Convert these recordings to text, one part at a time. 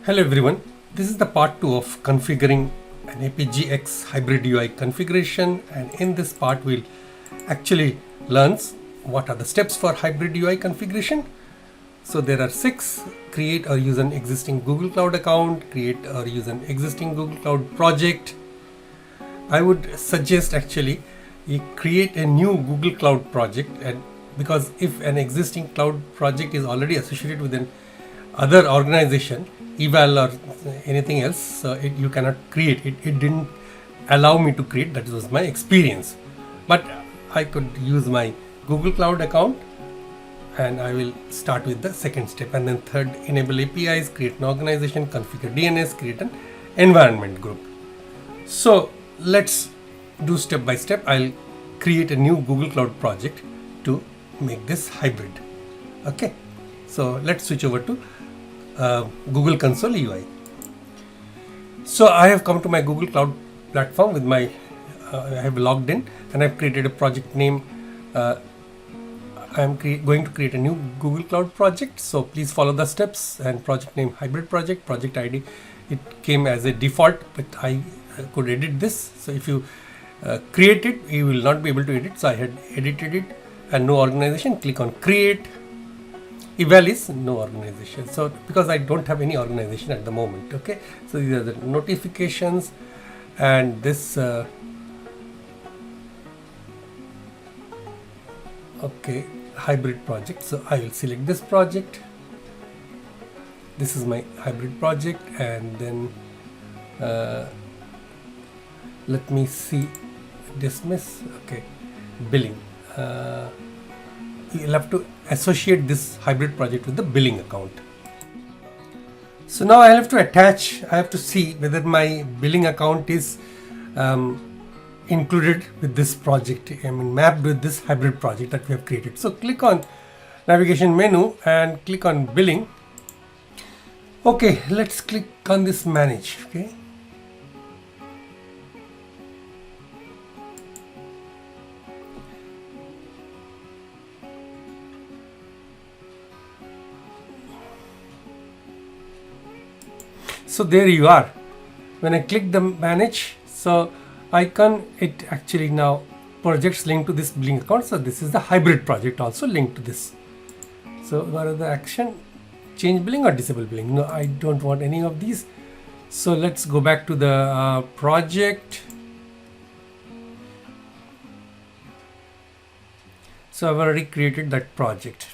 Hello everyone, this is the part 2 of configuring an APGX hybrid UI configuration, and in this part we'll actually learn what are the steps for hybrid UI configuration. So there are 6: create or use an existing Google Cloud account, create or use an existing Google Cloud project. I would suggest actually you create a new Google Cloud project, and because if an existing cloud project is already associated with an other organization, eval or anything else, you cannot create it. It didn't allow me to create. That was my experience. But I could use my Google Cloud account, and I will start with the second step. And then third, enable APIs, create an organization, configure DNS, create an environment group. So let's do step by step. I'll create a new Google Cloud project to make this hybrid. Okay, so let's switch over to Google Console UI. So I have come to my Google Cloud platform with my I have logged in, and I've created a project name. I am going to create a new Google Cloud project, so please follow the steps. And project name hybrid project, project ID, it came as a default, but I could edit this. So if you create it, you will not be able to edit. So I had edited it, and no organization, click on create. Eval is no organization, so because I don't have any organization at the moment. Okay, so these are the notifications, and this okay, hybrid project. So I will select this project. This is my hybrid project, and then let me dismiss. Okay, billing. You'll have to associate this hybrid project with the billing account. So now I have to see whether my billing account is included with this project, mapped with this hybrid project that we have created. So click on navigation menu and click on billing. Okay, let's click on this manage. Okay. So there you are. When I click the manage so icon, it actually now projects linked to this billing account. So this is the hybrid project also linked to this. So what are the action? Change billing or disable billing? No, I don't want any of these. So let's go back to the project. So I've already created that project.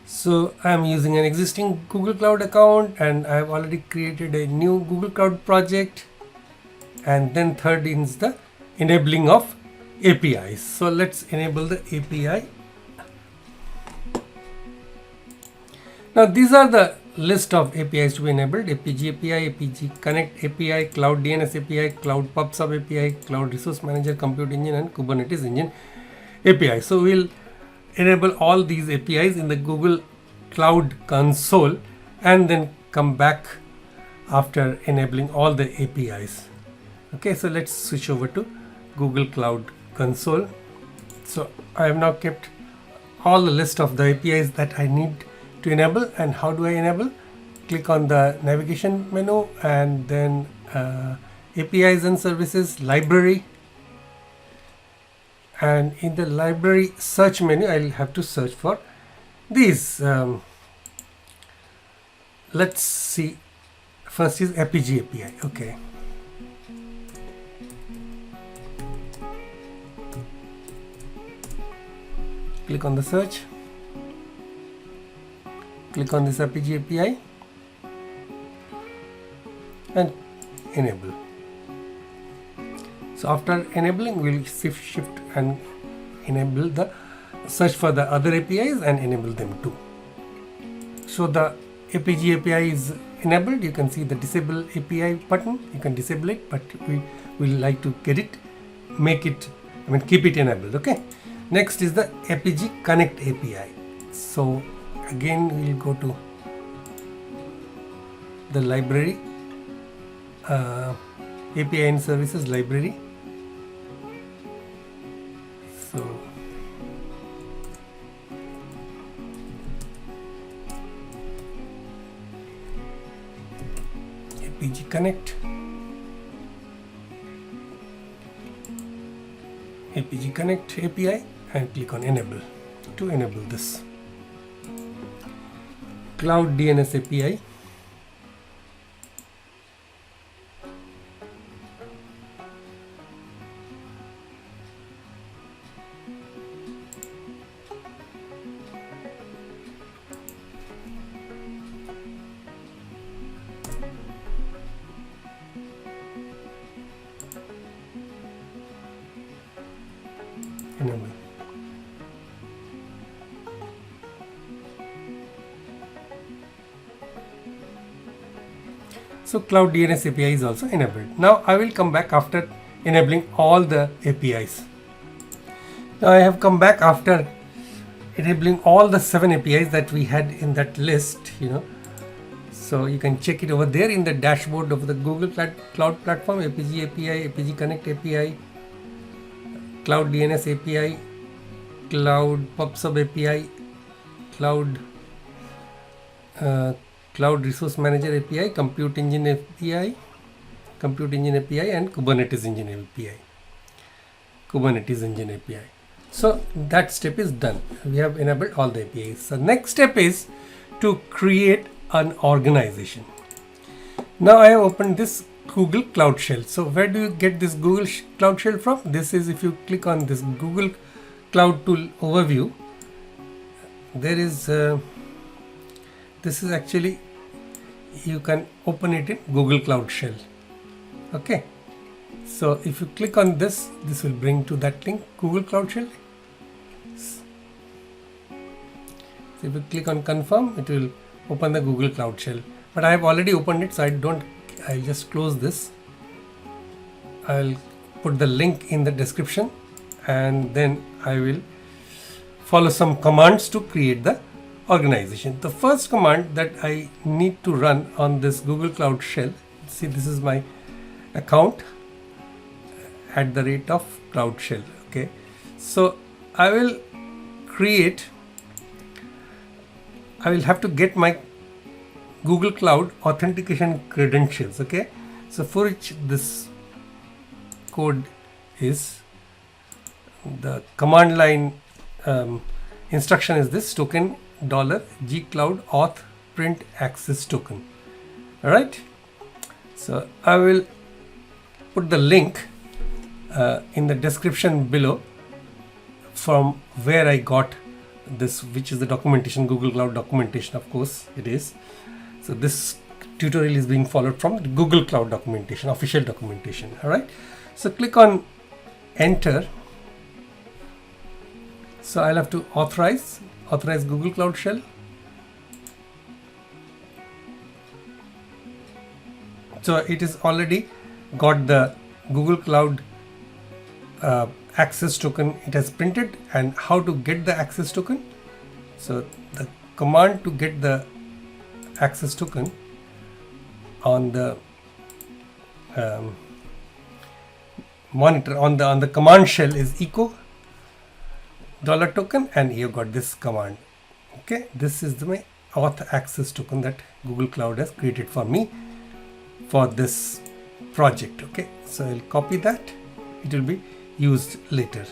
So I'm using an existing Google Cloud account, and I've already created a new Google Cloud project. And then third is the enabling of APIs. So let's enable the API. Now these are the list of APIs to be enabled: APG API, APG Connect API, Cloud DNS API, Cloud PubSub API, Cloud Resource Manager, Compute Engine, and Kubernetes Engine API. So we'll enable all these APIs in the Google Cloud Console, and then come back after enabling all the APIs. Okay, so let's switch over to Google Cloud Console. So I have now kept all the list of the APIs that I need to enable. And how do I enable? Click on the navigation menu, and then APIs and services library. And in the library search menu, I'll have to search for these. Let's see. First is APG API. Okay. Click on the search. Click on this APG API and enable. So after enabling, we'll shift and enable the search for the other APIs and enable them too. So the APG API is enabled. You can see the disable API button. You can disable it, but we will like to get it, keep it enabled. Okay. Next is the APG Connect API. So again, we'll go to the library, API and services library. So APG Connect, APG Connect API, and click on enable to enable this. Cloud DNS API, enable. So Cloud DNS API is also enabled. Now I will come back after enabling all the APIs. Now I have come back after enabling all the 7 APIs that we had in that list, So you can check it over there in the dashboard of the Google Cloud Platform, APG API, APG Connect API, Cloud DNS API, Cloud PubSub API, Cloud Resource Manager API, Compute Engine API, and Kubernetes Engine API. So that step is done. We have enabled all the APIs. So next step is to create an organization. Now I have opened this Google Cloud Shell. So where do you get this Google Cloud Shell from? This is, if you click on this Google Cloud Tool overview, there is this is actually, you can open it in Google Cloud Shell. Okay, so if you click on this, this will bring to that link, Google Cloud Shell. So if you click on confirm, it will open the Google Cloud Shell, but I have already opened it, so I'll just close this. I'll put the link in the description, and then I will follow some commands to create the organization. The first command that I need to run on this Google Cloud Shell, see, this is my account @Cloud Shell. Okay, so I will have to get my Google Cloud authentication credentials. Okay, so for which this code is, the command line instruction is this: token $gcloud auth print access token. All right, so I will put the link in the description below from where I got this, which is the documentation, Google Cloud documentation, of course it is. So this tutorial is being followed from the Google Cloud documentation, official documentation. All right, so click on enter. So I'll have to authorize Google Cloud Shell. So it is already got the Google Cloud access token. It has printed, and how to get the access token. So the command to get the access token on the monitor on the command shell is echo $token, and you got this command. Okay, this is my auth access token that Google Cloud has created for me for this project. Okay, so I'll copy that. It will be used later.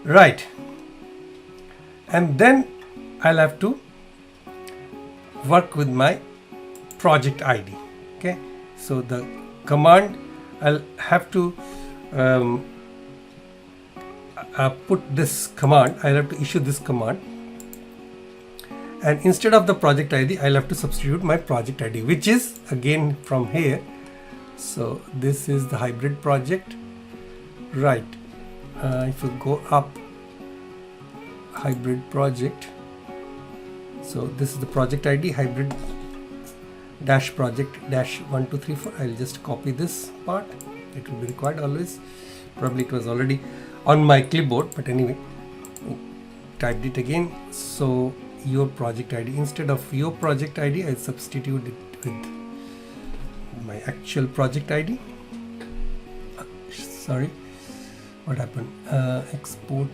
Right, and then I'll have to work with my project ID. Okay, so the command, I'll have to put this command, I'll have to issue this command, and instead of the project ID, I'll have to substitute my project ID, which is again from here. So this is the hybrid project. Right, if you go up, hybrid project, so this is the project ID, hybrid dash project dash 1234. I'll just copy this part, it will be required always. Probably it was already on my clipboard, but anyway, typed it again. So your project ID, instead of your project ID, I substitute it with my actual project ID. Sorry, what happened? Export.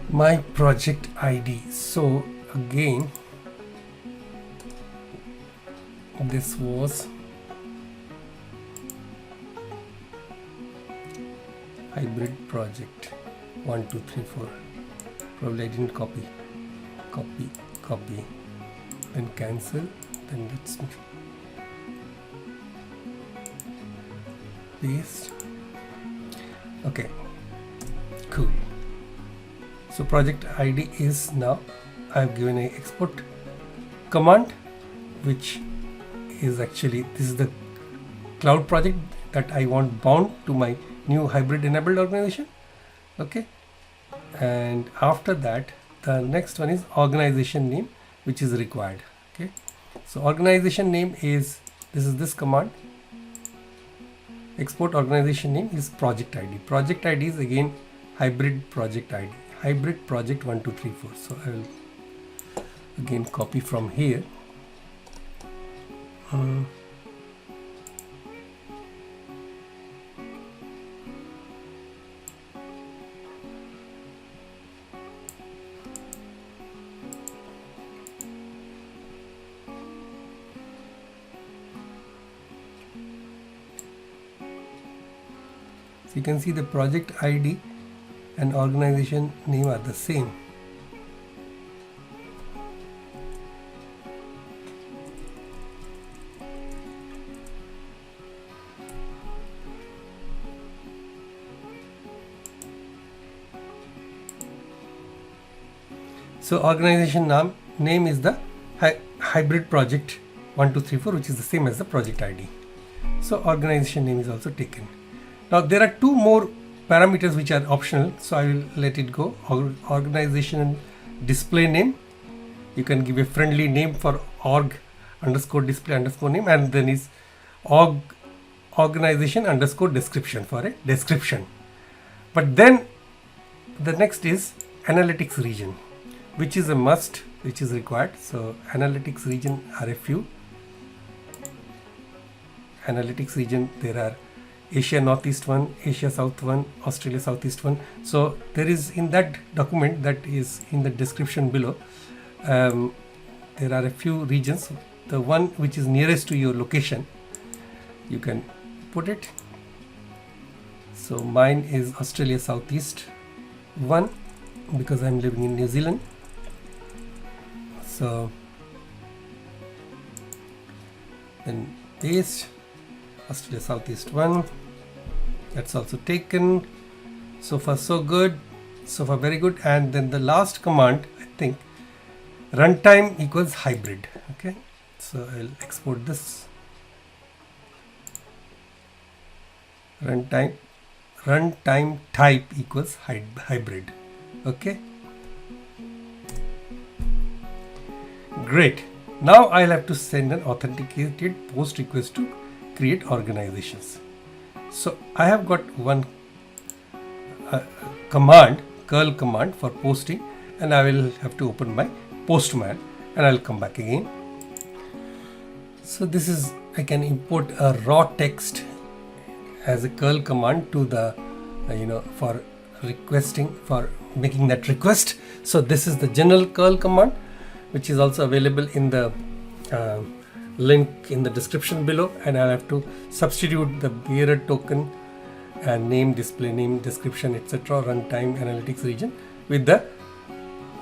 my project ID. So again, this was hybrid project 1 2 3 4. Probably I didn't copy, then cancel, then let's paste. Okay, cool. So project ID is now, I have given a export command, which is actually, this is the cloud project that I want bound to my new hybrid enabled organization. Okay, and after that the next one is organization name, which is required. Okay, so organization name is, this is this command, export organization name is project ID. Project ID is again hybrid project ID, hybrid project 1 2 3 4. So I will again copy from here. So you can see the project ID and organization name are the same. So organization name is the hybrid project 1 2 3 4, which is the same as the project ID. So organization name is also taken. Now there are two more parameters which are optional, so I will let it go. Organization display name, you can give a friendly name for org underscore display underscore name, and then is organization underscore description for a description. But then the next is analytics region, which is a must, which is required. So analytics region are a few. Analytics region, there are Asia Northeast one, Asia South one, Australia Southeast one. So there is, in that document that is in the description below, there are a few regions. The one which is nearest to your location, you can put it. So mine is Australia Southeast one, because I'm living in New Zealand. So then paste Australia Southeast one, that's also taken. So far so good, so far very good. And then the last command, I think, runtime equals hybrid. Okay, so I'll export this. Runtime type equals hybrid. Okay, great. Now I'll have to send an authenticated post request to create organizations. So I have got one command, curl command for posting, and I will have to open my Postman, and I'll come back again. So this is, I can import a raw text as a curl command to the for requesting, for making that request. So this is the general curl command, which is also available in the link in the description below, and I'll have to substitute the bearer token and name, display name, description, etc., runtime, analytics region with the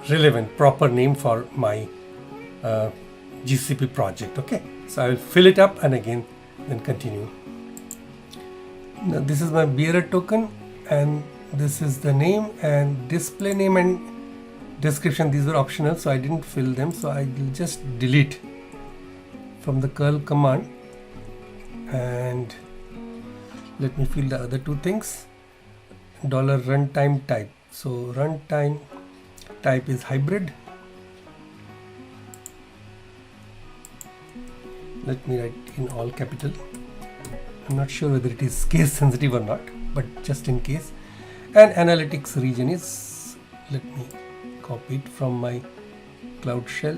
relevant proper name for my GCP project. Okay, so I will fill it up and again then continue. Now this is my bearer token, and this is the name, and display name and description, these were optional, so I didn't fill them, so I will just delete from the curl command, and let me fill the other two things. $runtime type, so runtime type is hybrid. Let me write in all capital. I'm not sure whether it is case sensitive or not, but just in case. And analytics region is, let me copy it from my Cloud Shell.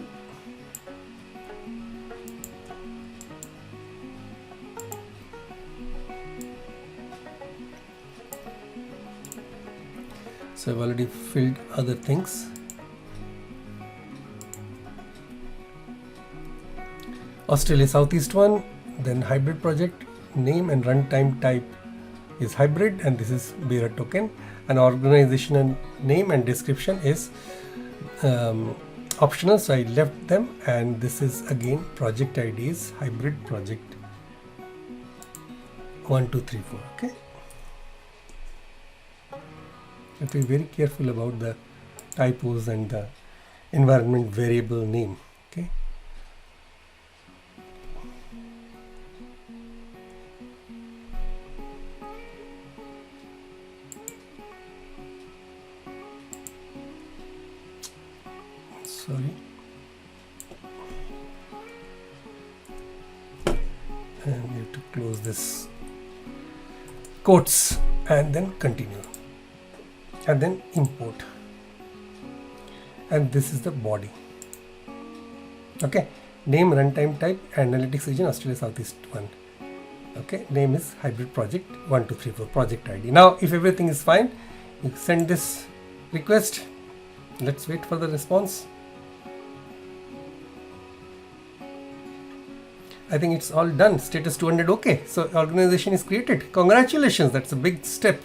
So So I've already filled other things. Australia Southeast one, then hybrid project name and runtime type is hybrid, and this is bearer token, and organizational name and description is optional, so I left them, and this is again project ID is hybrid project 1234. Okay, you have to be very careful about the typos and the environment variable name. Okay, sorry, and we have to close this quotes and then continue, and then import, and this is the body. Okay, name, runtime type, analytics region Australia Southeast 1. Okay, name is hybrid project 1234, project ID. Now if everything is fine, you send this request. Let's wait for the response. I think it's all done. Status 200 okay. So organization is created. Congratulations, that's a big step.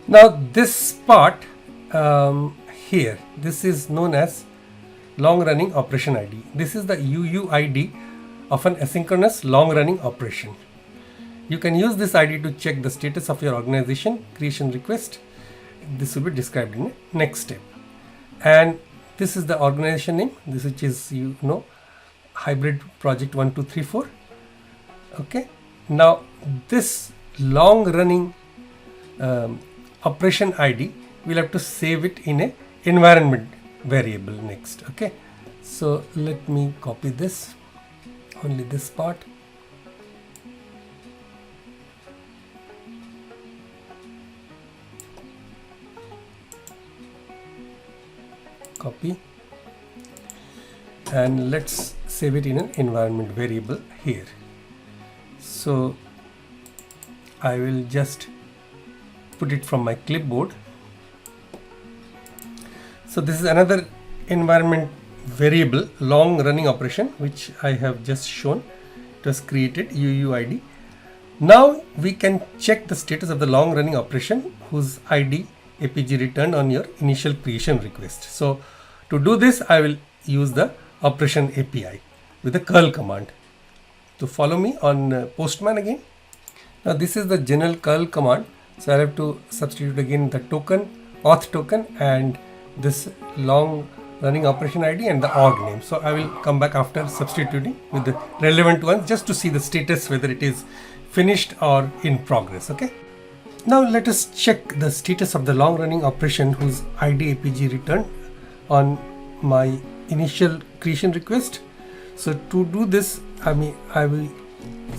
Now this part here, this is known as long running operation ID. This is the UUID of an asynchronous long running operation. You can use this ID to check the status of your organization creation request. This will be described in the next step. And this is the organization name, this which is, you know, hybrid project 1234. Okay, now this long running operation ID, we'll have to save it in a environment variable next. Okay, so let me copy this, only this part. Copy, and let's save it in an environment variable here. So I will just put it from my clipboard. So this is another environment variable, long running operation, which I have just shown. It was created, UUID. Now we can check the status of the long running operation whose ID APG returned on your initial creation request. So to do this, I will use the operation API with the curl command. To follow me on Postman again. Now this is the general curl command. So I have to substitute again the token, auth token, and this long running operation ID and the org name. So I will come back after substituting with the relevant ones just to see the status, whether it is finished or in progress. Okay. Now let us check the status of the long running operation whose ID APG returned on my initial creation request. So to do this, I will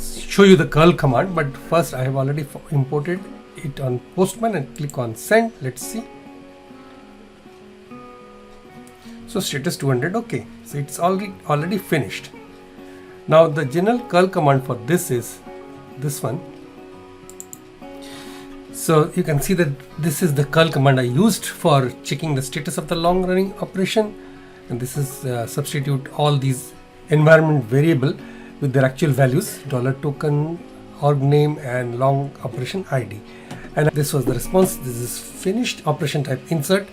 show you the curl command, but first I have already imported it on Postman and click on send. Let's see. So status 200 okay. So it's already finished. Now the general curl command for this is this one. So you can see that this is the curl command I used for checking the status of the long running operation, and this is substitute all these environment variable with their actual values, $token, org name, and long operation ID. And this was the response. This is finished. Operation type insert,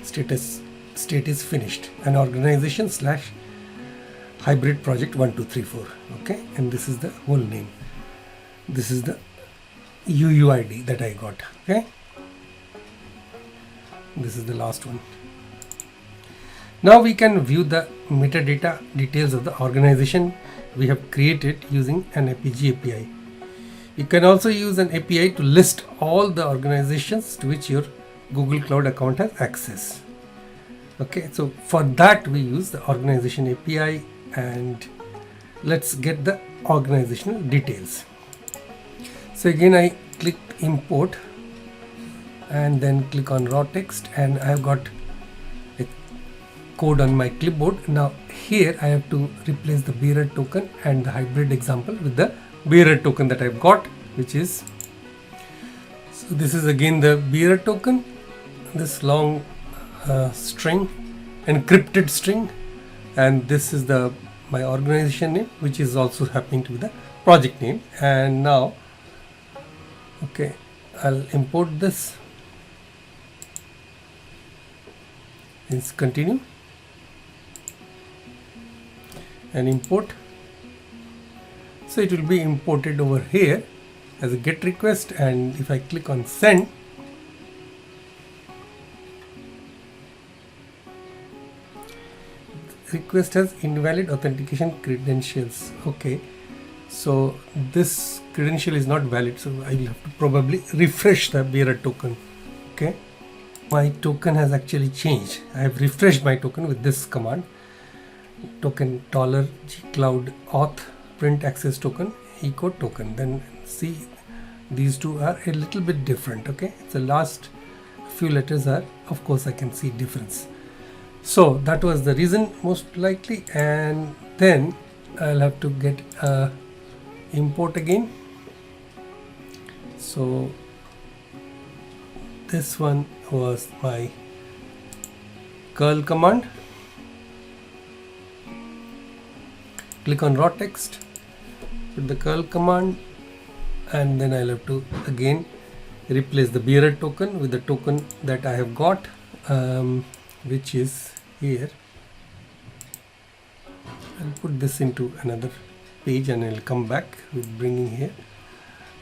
status state is finished, and organization / hybrid project 1234. Okay, and this is the whole name. This is the UUID that I got. Okay, this is the last one. Now we can view the metadata details of the organization we have created using an APG API. You can also use an API to list all the organizations to which your Google Cloud account has access. Okay, so for that we use the organization API, and let's get the organizational details. So again I click import and then click on raw text, and I have got a code on my clipboard. Now here I have to replace the bearer token and the hybrid example with the bearer token that I've got, which is So this is again the bearer token, this long string, encrypted string, and this is the my organization name, which is also happening to be the project name. And now, okay, I'll import this. Let's continue and import. So it will be imported over here as a GET request, and if I click on send, request has invalid authentication credentials. Okay, so this credential is not valid, so I will have to probably refresh the bearer token. Okay, my token has actually changed. I have refreshed my token with this command, token $gcloud auth print access token echo token. Then see, these two are a little bit different. Okay, the last few letters are, of course I can see difference. So that was the reason most likely, and then I'll have to get import again. So this one was my curl command. Click on raw text, put the curl command, and then I'll have to again replace the bearer token with the token that I have got, which is here. I'll put this into another page and I'll come back with bringing here.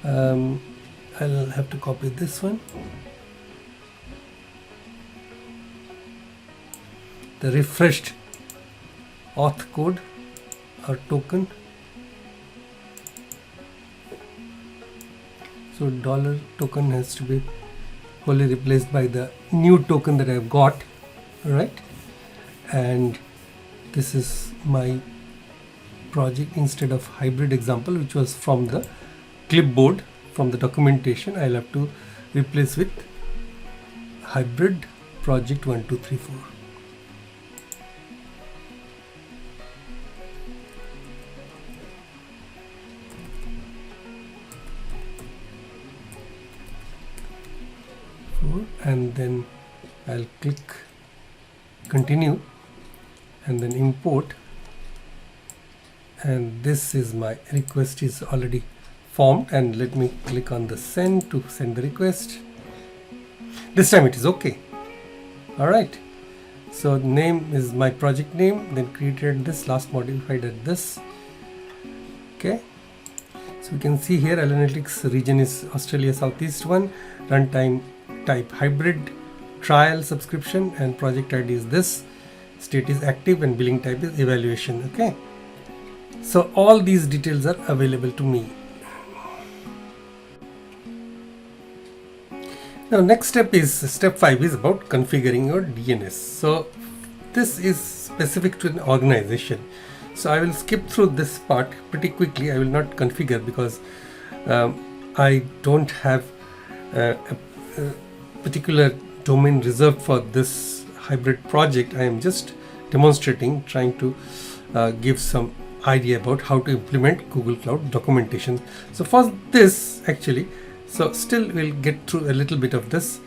I'll have to copy this one, the refreshed auth code or token. So dollar token has to be wholly replaced by the new token that I have got, right? And this is my project instead of hybrid example, which was from the clipboard, from the documentation. I'll have to replace with hybrid project 1 2 3 4. And then I'll click continue and then import, and this is my request is already formed, and let me click on the send to send the request. This time it is okay. All right, so name is my project name, then created this, last modified at this. Okay, so you can see here Analytics region is Australia Southeast one, runtime type hybrid, trial subscription, and project ID is this, state is active, and billing type is evaluation. Okay, so all these details are available to me. Now next step is step 5 is about configuring your DNS. So this is specific to an organization, so I will skip through this part pretty quickly. I will not configure because I don't have a particular domain reserved for this hybrid project. I am just demonstrating, trying to give some idea about how to implement Google Cloud documentation. So for this actually, so still we'll get through a little bit of this.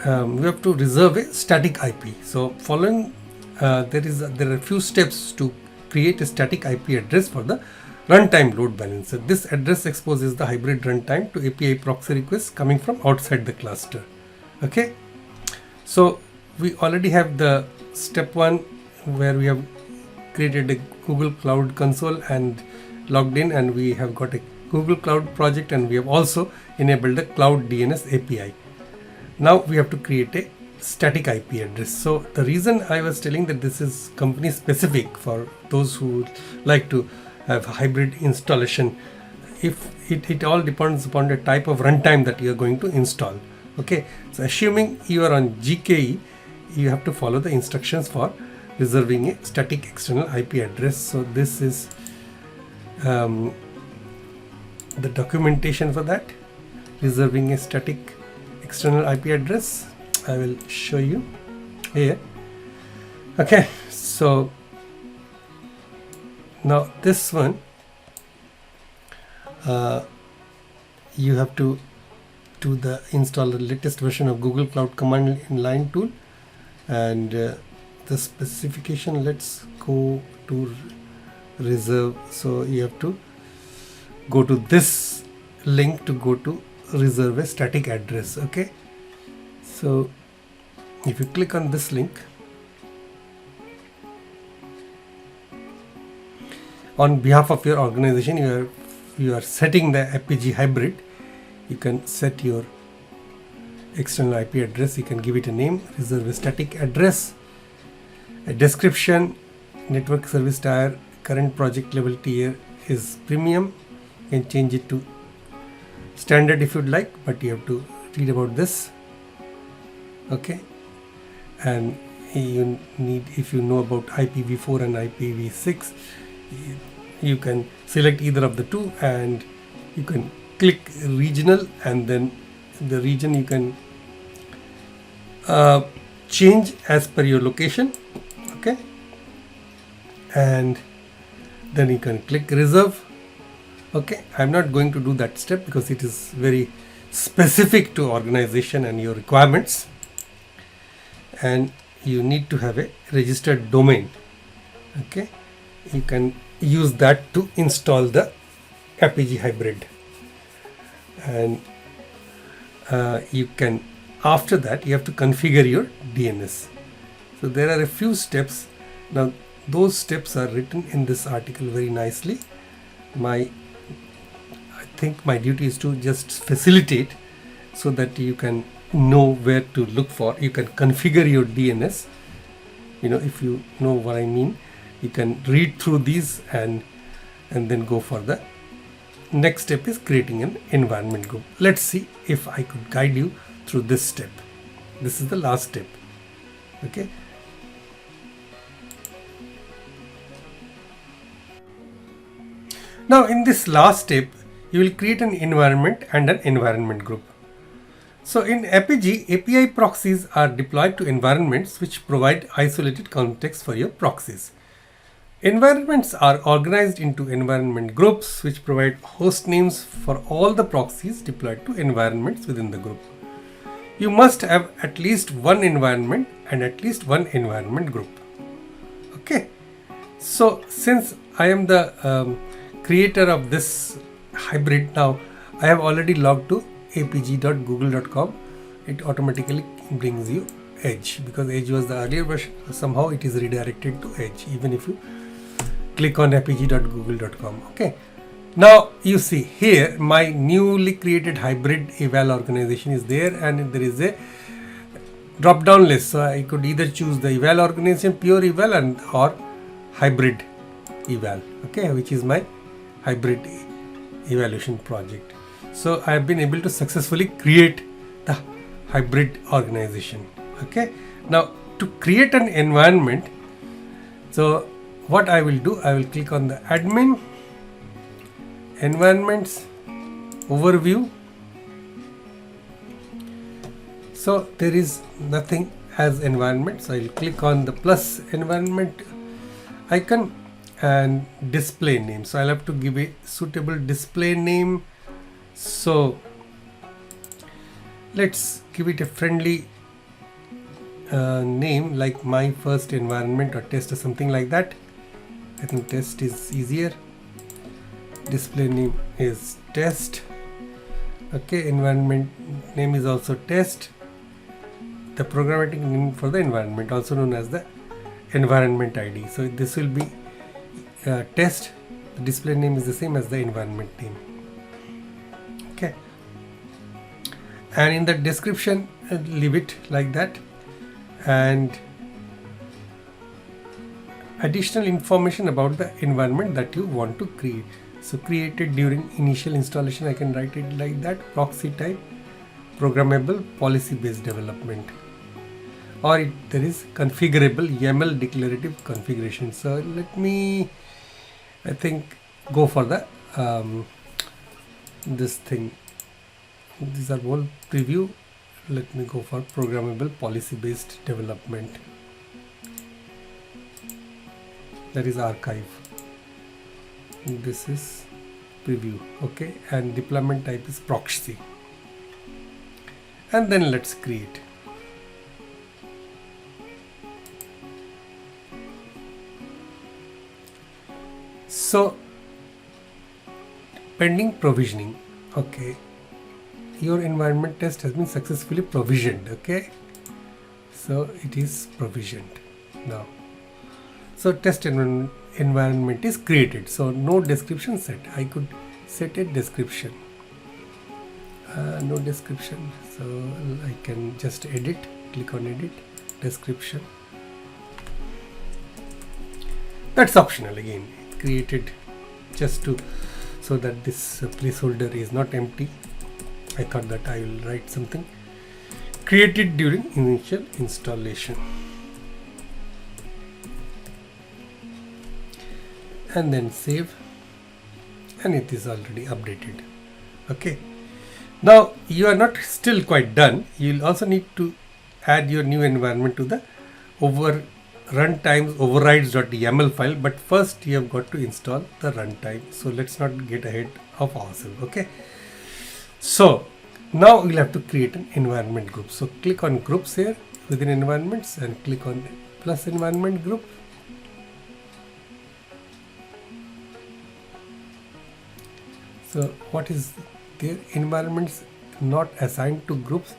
We have to reserve a static IP. So following there are a few steps to create a static IP address for the runtime load balancer. This address exposes the hybrid runtime to API proxy requests coming from outside the cluster. Okay, so we already have the step 1 where we have created a Google Cloud console and logged in, and we have got a Google Cloud project, and we have also enabled the Cloud DNS API. Now we have to create a static IP address. So the reason I was telling that this is company specific for those who like to have hybrid installation, if it all depends upon the type of runtime that you are going to install. Okay, so assuming you are on GKE, you have to follow the instructions for reserving a static external IP address. So this is the documentation for that, reserving a static external IP address. I will show you here. Okay, so now this one you have to to the install the latest version of Google Cloud Command Line tool, and the specification, let's go to reserve. So you have to go to this link to go to reserve a static address. Okay, so if you click on this link, on behalf of your organization, you are setting the APG hybrid. You can set your external IP address, you can give it a name, reserve a static address, a description, network service tier, current project level tier is premium. You can change it to standard if you'd like, but you have to read about this. Okay, and you need, if you know about IPv4 and IPv6, you can select either of the two, and you can click regional, and then the region you can change as per your location. Okay, and then you can click reserve. Okay, I'm not going to do that step because it is very specific to organization and your requirements, and you need to have a registered domain. Okay, you can use that to install the APG hybrid, and you can, after that you have to configure your DNS. So there are a few steps. Now those steps are written in this article very nicely. I think my duty is to just facilitate so that you can know where to look for. You can configure your DNS, if you know what I mean. You can read through these and then go for the next step is creating an environment group. Let's see if I could guide you through this step. This is the last step. Okay, now in this last step you will create an environment and an environment group. So in APG, API proxies are deployed to environments which provide isolated context for your proxies. Environments are organized into environment groups which provide host names for all the proxies deployed to environments within the group. You must have at least one environment and at least one environment group. Okay, so since I am the creator of this hybrid, now I have already logged to apg.google.com. It automatically brings you Edge because Edge was the earlier version. Somehow it is redirected to Edge even if you click on apg.google.com. Okay, now you see here my newly created hybrid eval organization is there, and there is a drop down list. So I could either choose the eval organization, pure eval, or hybrid eval. Okay, which is my hybrid evaluation project. So I have been able to successfully create the hybrid organization. Okay, now to create an environment, so what I will do, I will click on the admin, environments, overview. So there is nothing as environment, so I will click on the plus environment icon and display name. So I'll have to give a suitable display name. So let's give it a friendly name like my first environment or test or something like that. I think test is easier. Display name is test. Okay, environment name is also test. The programmatic name for the environment, also known as the environment ID. So this will be test. The display name is the same as the environment name. Okay, and in the description leave it like that, and additional information about the environment that you want to create. So created during initial installation, I can write it like that: proxy type, programmable, policy based development, or there is configurable YAML declarative configuration. So let me, I think, go for the this thing. These are all preview. Let me go for programmable policy based development. That is archive. This is preview. Okay, and deployment type is proxy. and then let's create. So pending provisioning. Okay, your environment test has been successfully provisioned. Okay, so it is provisioned now. So test environment is created. So no description set. I could set a description. No description. So I can just edit. Click on edit description. That's optional again. Created just to so that this placeholder is not empty. I thought that I will write something. Created during initial installation. And then save, and it is already updated. Okay, now you are not still quite done. You'll also need to add your new environment to the runtimes overrides.yaml file, but first you have got to install the runtime. So let's not get ahead of ourselves. Okay, so now we'll have to create an environment group. So click on groups here within environments and click on plus environment group. So what is there? Environments not assigned to groups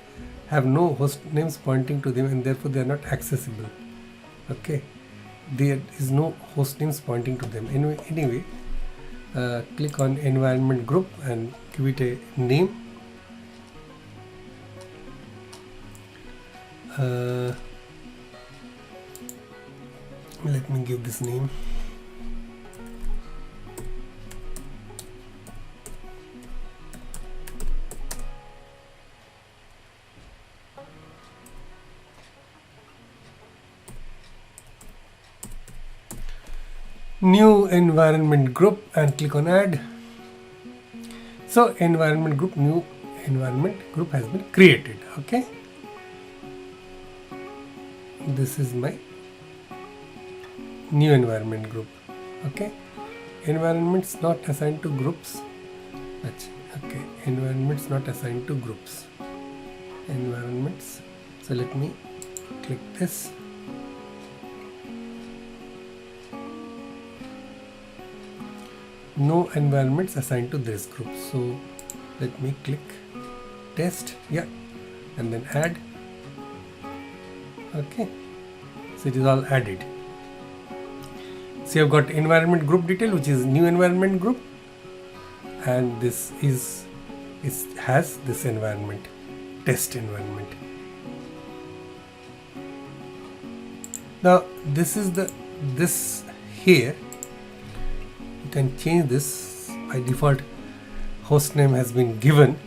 have no host names pointing to them, and therefore they are not accessible. Okay, there is no host names pointing to them. Anyway, click on environment group and give it a name. Let me give this name. New environment group and click on add. So environment group, new environment group has been created. Okay, this is my new environment group. Okay, environments not assigned to groups. Okay, environments not assigned to groups. Environments. So let me click this. No environments assigned to this group. So let me click test, yeah, and then add. Okay, so it is all added. So you have got environment group detail, which is new environment group, and this is has this environment, test environment. Now this is this here. Can change this. By default host name has been given,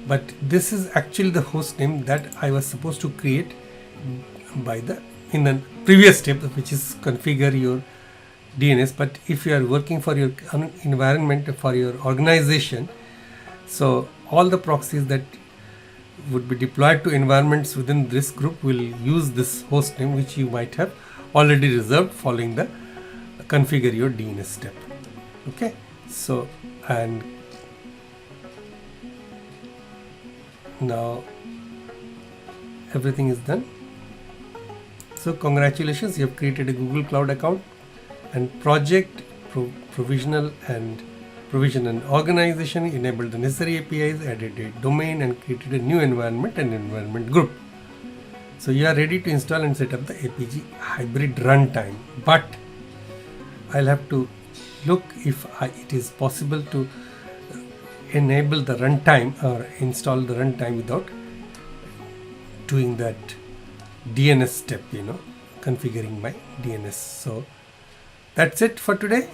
but this is actually the host name that I was supposed to create in the previous step, which is configure your DNS. But if you are working for your environment, for your organization, so all the proxies that would be deployed to environments within this group will use this host name, which you might have already reserved following the configure your DNS step. Okay, so and now everything is done. So congratulations, you have created a Google Cloud account and project, provision and organization, enabled the necessary APIs, added a domain and created a new environment and environment group. So you are ready to install and set up the APG hybrid runtime, but I'll have to look if it is possible to enable the runtime or install the runtime without doing that DNS step, configuring my DNS. So that's it for today.